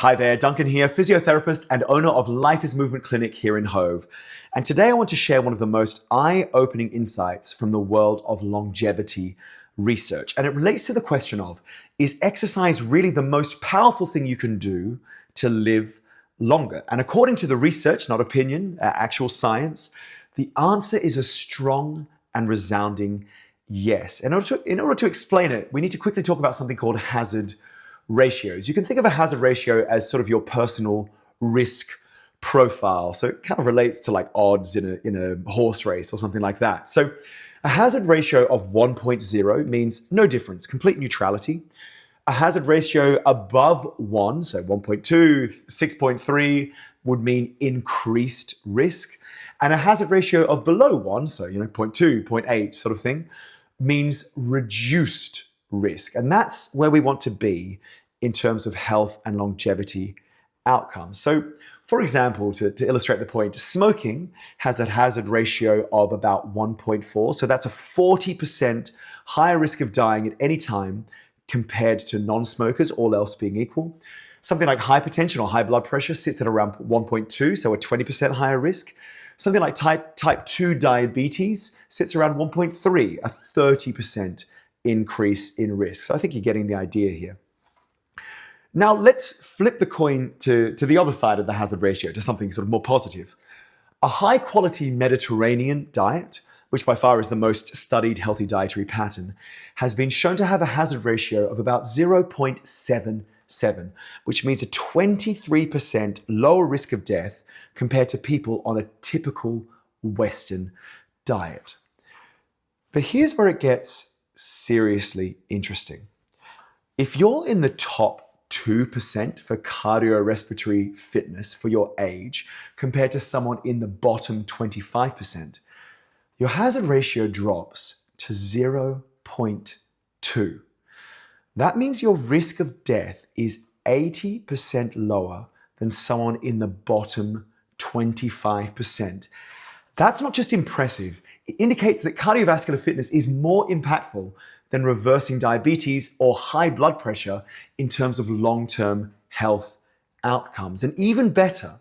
Hi there, Duncan here, physiotherapist and owner of Life is Movement Clinic here in Hove. And today I want to share one of the most eye-opening insights from the world of longevity research. And it relates to the question of, is exercise really the most powerful thing you can do to live longer? And according to the research, not opinion, actual science, the answer is a strong and resounding yes. In order to explain it, we need to quickly talk about something called hazard ratios. You can think of a hazard ratio as sort of your personal risk profile. So it kind of relates to like odds in a horse race or something like that. So a hazard ratio of 1.0 means no difference, complete neutrality. A hazard ratio above 1, so 1.2, 6.3 would mean increased risk. And a hazard ratio of below 1, so 0.2, 0.8 sort of thing, means reduced risk. And that's where we want to be in terms of health and longevity outcomes. So, for example, to illustrate the point, smoking has a hazard ratio of about 1.4. So that's a 40% higher risk of dying at any time compared to non-smokers, all else being equal. Something like hypertension or high blood pressure sits at around 1.2, so a 20% higher risk. Something like type 2 diabetes sits around 1.3, a 30% increase in risk. So I think you're getting the idea here. Now let's flip the coin to the other side of the hazard ratio, to something sort of more positive. A high quality Mediterranean diet, which by far is the most studied healthy dietary pattern, has been shown to have a hazard ratio of about 0.77, which means a 23% lower risk of death compared to people on a typical Western diet. But here's where it gets seriously interesting. If you're in the top 2% for cardiorespiratory fitness for your age compared to someone in the bottom 25%, your hazard ratio drops to 0.2. That means your risk of death is 80% lower than someone in the bottom 25%. That's not just impressive. It indicates that cardiovascular fitness is more impactful than reversing diabetes or high blood pressure in terms of long-term health outcomes. And even better,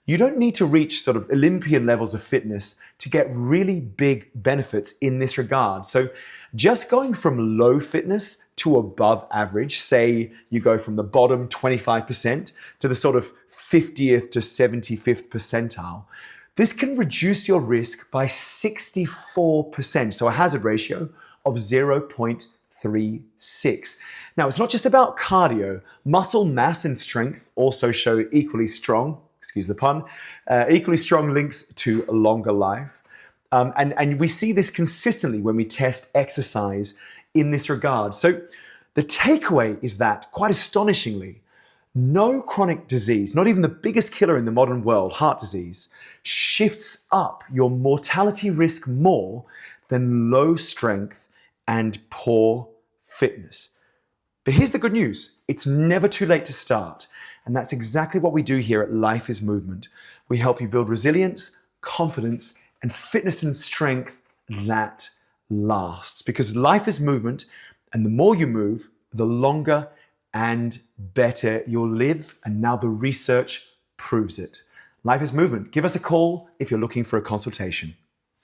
you don't need to reach sort of Olympian levels of fitness to get really big benefits in this regard. So just going from low fitness to above average, say you go from the bottom 25% to the sort of 50th to 75th percentile, this can reduce your risk by 64%, so a hazard ratio of 0.36. Now, it's not just about cardio. Muscle mass and strength also show equally strong, excuse the pun, equally strong links to a longer life. And we see this consistently when we test exercise in this regard. So the takeaway is that, quite astonishingly, no chronic disease, not even the biggest killer in the modern world, heart disease, shifts up your mortality risk more than low strength and poor fitness. But here's the good news. It's never too late to start. And that's exactly what we do here at Life is Movement. We help you build resilience, confidence, and fitness and strength that lasts. Because life is movement, and the more you move, the longer and better you'll live, and now the research proves it. Life is movement. Give us a call if you're looking for a consultation.